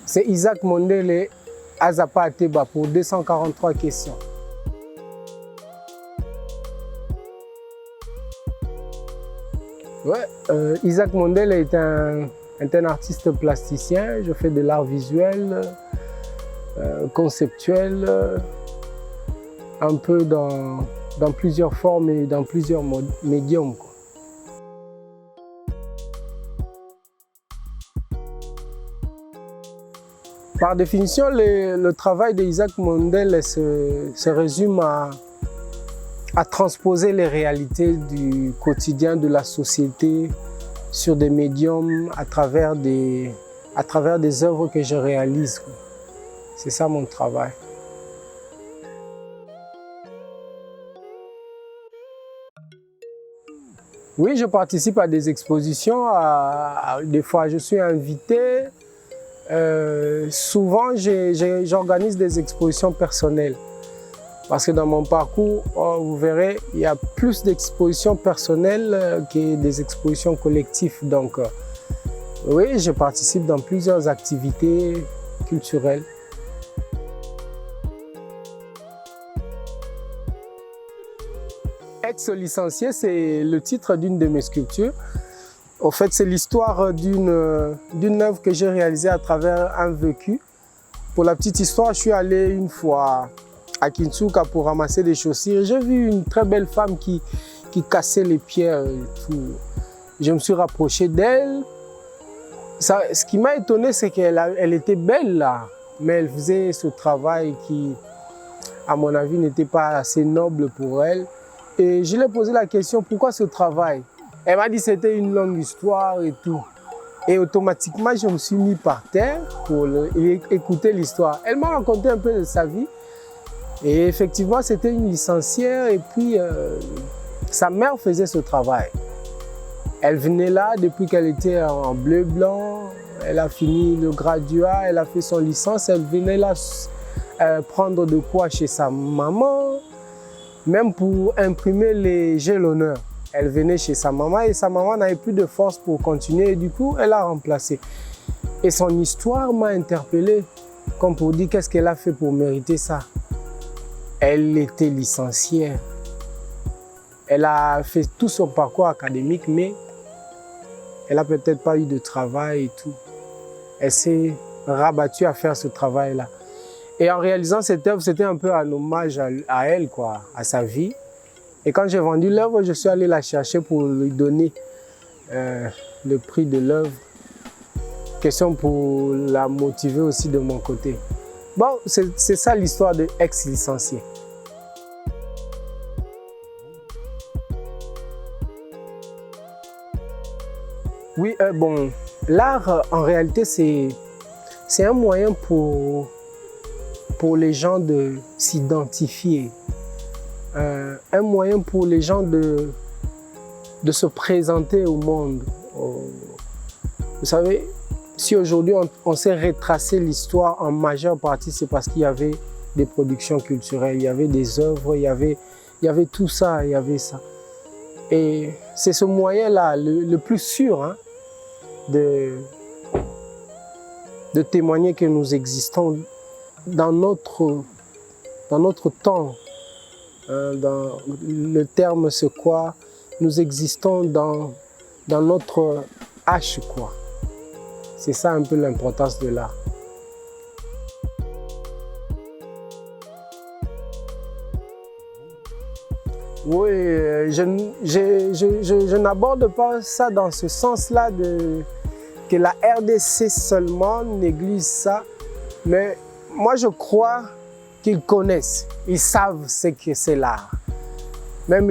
C'est Isaac Mondele Azapa Ateba pour 243 questions. Ouais, Isaac Mondele est un artiste plasticien. Je fais de l'art visuel, conceptuel, un peu dans plusieurs formes et dans plusieurs médiums, quoi. Par définition, le travail d'Isaac Mondele se résume à transposer les réalités du quotidien de la société sur des médiums à travers des œuvres que je réalise. C'est ça mon travail. Oui, je participe à des expositions, des fois je suis invité. Souvent, j'organise des expositions personnelles. Parce que dans mon parcours, vous verrez, il y a plus d'expositions personnelles que des expositions collectives. Donc, oui, je participe dans plusieurs activités culturelles. Ex-licencié, c'est le titre d'une de mes sculptures. En fait, c'est l'histoire d'une œuvre que j'ai réalisée à travers un vécu. Pour la petite histoire, je suis allé une fois à Kinsuka pour ramasser des chaussures. J'ai vu une très belle femme qui cassait les pierres et tout. Je me suis rapproché d'elle. Ce qui m'a étonné, c'est qu'elle était belle là, mais elle faisait ce travail qui, à mon avis, n'était pas assez noble pour elle. Et je lui ai posé la question, pourquoi ce travail? Elle m'a dit que c'était une longue histoire et tout. Et automatiquement, je me suis mis par terre pour écouter l'histoire. Elle m'a raconté un peu de sa vie. Et effectivement, c'était une licenciée et puis sa mère faisait ce travail. Elle venait là depuis qu'elle était en bleu-blanc. Elle a fini le graduat, elle a fait son licence. Elle venait là prendre de quoi chez sa maman, même pour imprimer les jalonneurs. Elle venait chez sa maman et sa maman n'avait plus de force pour continuer et du coup, elle a remplacé. Et son histoire m'a interpellé, comme pour dire qu'est-ce qu'elle a fait pour mériter ça. Elle était licenciée. Elle a fait tout son parcours académique, mais elle n'a peut-être pas eu de travail et tout. Elle s'est rabattue à faire ce travail-là. Et en réalisant cette œuvre, c'était un peu un hommage à elle, quoi, à sa vie. Et quand j'ai vendu l'œuvre, je suis allé la chercher pour lui donner le prix de l'œuvre. Question pour la motiver aussi de mon côté. Bon, c'est ça l'histoire de ex-licencié. Oui, bon, l'art, en réalité, c'est un moyen pour les gens de s'identifier. Un moyen pour les gens de se présenter au monde. Vous savez, si aujourd'hui on sait retracer l'histoire en majeure partie, c'est parce qu'il y avait des productions culturelles, il y avait des œuvres, il y avait tout ça, il y avait ça. Et c'est ce moyen-là, le plus sûr, hein, de témoigner que nous existons dans notre temps. Dans le terme c'est quoi? Nous existons dans notre H, quoi. C'est ça un peu l'importance de l'art. Oui, je n'aborde pas ça dans ce sens-là que la RDC seulement néglige ça, mais moi je crois qu'ils connaissent, ils savent ce que c'est l'art. Même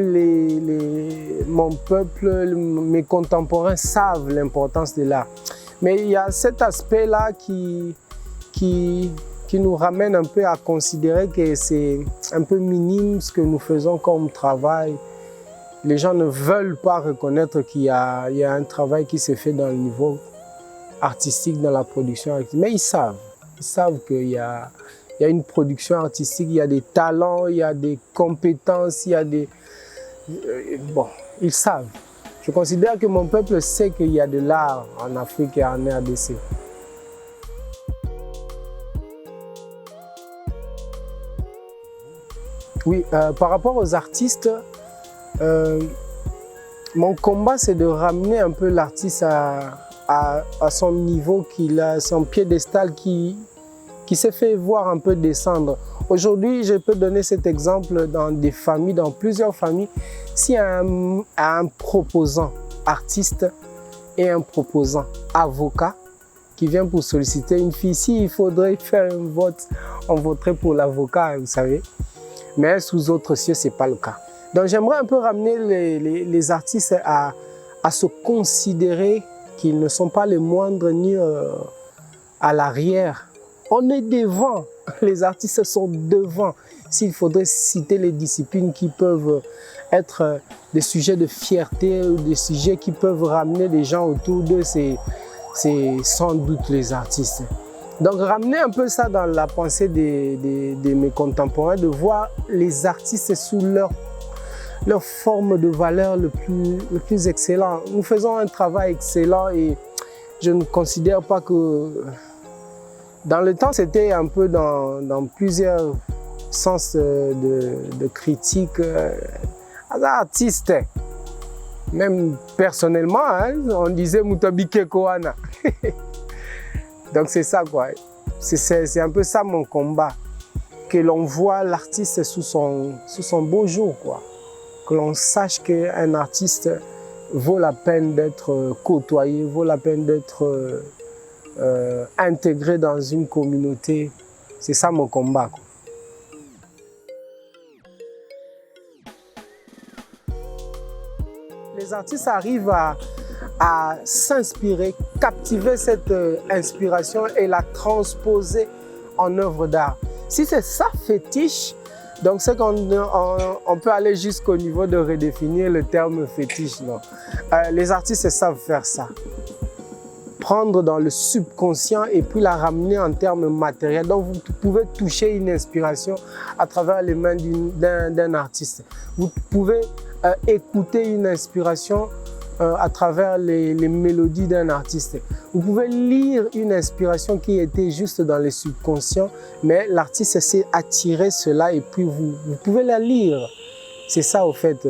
mon peuple, mes contemporains savent l'importance de l'art. Mais il y a cet aspect-là qui nous ramène un peu à considérer que c'est un peu minime ce que nous faisons comme travail. Les gens ne veulent pas reconnaître qu'il y a un travail qui se fait dans le niveau artistique, dans la production artistique. Mais ils savent qu'il y a une production artistique, il y a des talents, il y a des compétences, il y a des... Bon, ils savent. Je considère que mon peuple sait qu'il y a de l'art en Afrique et en RDC. Oui, par rapport aux artistes, mon combat, c'est de ramener un peu l'artiste à son niveau, qu'il a, son piédestal qui s'est fait voir un peu descendre. Aujourd'hui, je peux donner cet exemple dans des familles, dans plusieurs familles. S'il y a un proposant artiste et un proposant avocat qui vient pour solliciter une fille, s'il faudrait faire un vote, on voterait pour l'avocat, vous savez. Mais sous autres cieux, ce n'est pas le cas. Donc j'aimerais un peu ramener les artistes à se considérer qu'ils ne sont pas les moindres ni à l'arrière. On est devant, les artistes sont devant. S'il faudrait citer les disciplines qui peuvent être des sujets de fierté ou des sujets qui peuvent ramener les gens autour d'eux, c'est sans doute les artistes. Donc ramener un peu ça dans la pensée de mes contemporains, de voir les artistes sous leur forme de valeur le plus excellent. Nous faisons un travail excellent et je ne considère pas que... Dans le temps, c'était un peu dans plusieurs sens de critique. Artiste, même personnellement, hein, on disait Mutabike Koana. Donc c'est ça quoi. C'est un peu ça mon combat. Que l'on voit l'artiste sous son beau jour quoi. Que l'on sache qu'un artiste vaut la peine d'être côtoyé, vaut la peine d'être intégré dans une communauté. C'est ça mon combat quoi. Les artistes arrivent à s'inspirer, captiver cette inspiration et la transposer en œuvre d'art. Si c'est ça fétiche, donc c'est qu'on peut aller jusqu'au niveau de redéfinir le terme fétiche. Non. Les artistes savent faire ça. Prendre dans le subconscient et puis la ramener en termes matériels. Donc vous pouvez toucher une inspiration à travers les mains d'un artiste. Vous pouvez écouter une inspiration à travers les mélodies d'un artiste. Vous pouvez lire une inspiration qui était juste dans le subconscient, mais l'artiste sait attirer cela et puis vous pouvez la lire. C'est ça au fait,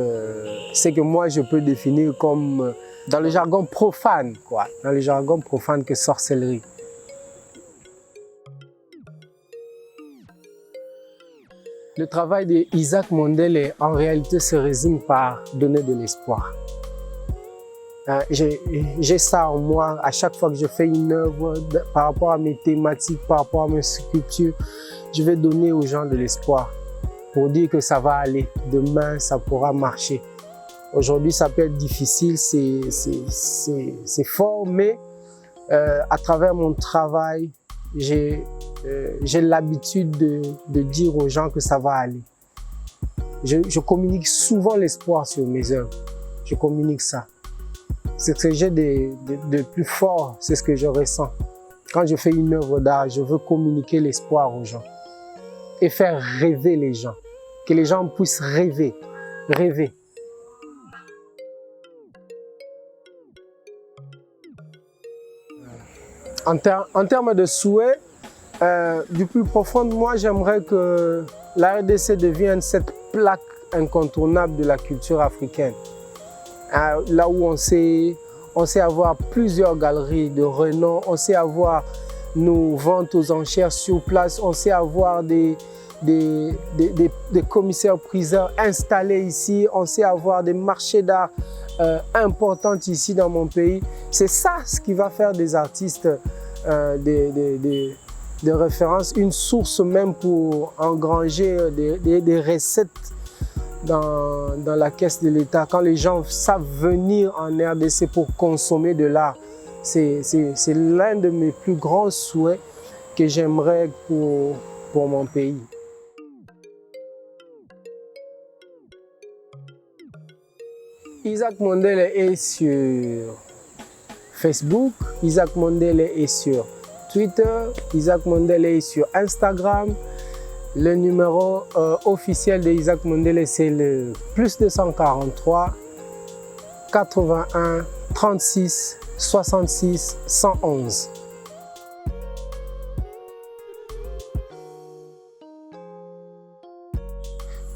c'est que moi je peux définir comme dans le jargon profane, quoi. Dans le jargon profane que sorcellerie. Le travail d'Isaac Mondele en réalité se résume par donner de l'espoir. J'ai ça en moi à chaque fois que je fais une œuvre par rapport à mes thématiques, par rapport à mes sculptures. Je vais donner aux gens de l'espoir pour dire que ça va aller. Demain, ça pourra marcher. Aujourd'hui, ça peut être difficile, c'est fort, mais à travers mon travail, j'ai l'habitude de dire aux gens que ça va aller. Je communique souvent l'espoir sur mes œuvres. Je communique ça. C'est ce que j'ai de plus fort, c'est ce que je ressens. Quand je fais une œuvre d'art, je veux communiquer l'espoir aux gens et faire rêver les gens. Que les gens puissent rêver, rêver. En termes de souhait, du plus profond de moi, j'aimerais que la RDC devienne cette plaque incontournable de la culture africaine. Là où on sait avoir plusieurs galeries de renom, on sait avoir nos ventes aux enchères sur place, on sait avoir des commissaires-priseurs installés ici, on sait avoir des marchés d'art importants ici dans mon pays. C'est ça ce qui va faire des artistes de référence, une source même pour engranger des recettes dans la caisse de l'État. Quand les gens savent venir en RDC pour consommer de l'art, c'est l'un de mes plus grands souhaits que j'aimerais pour mon pays. Isaac Mondele est sur Facebook, Isaac Mondele est sur Twitter, Isaac Mondele est sur Instagram. Le numéro officiel de Isaac Mondele, c'est le +243 81 36 66 111.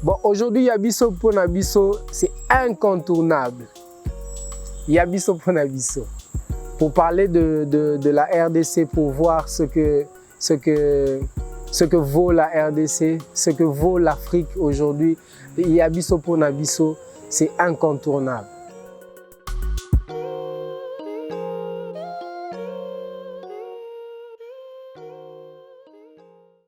Bon, aujourd'hui, Yabiso Ponabiso, c'est incontournable. Yabiso Ponabiso. Pour parler de la RDC, pour voir ce que vaut la RDC, ce que vaut l'Afrique aujourd'hui, Yabiso Ponabiso, c'est incontournable.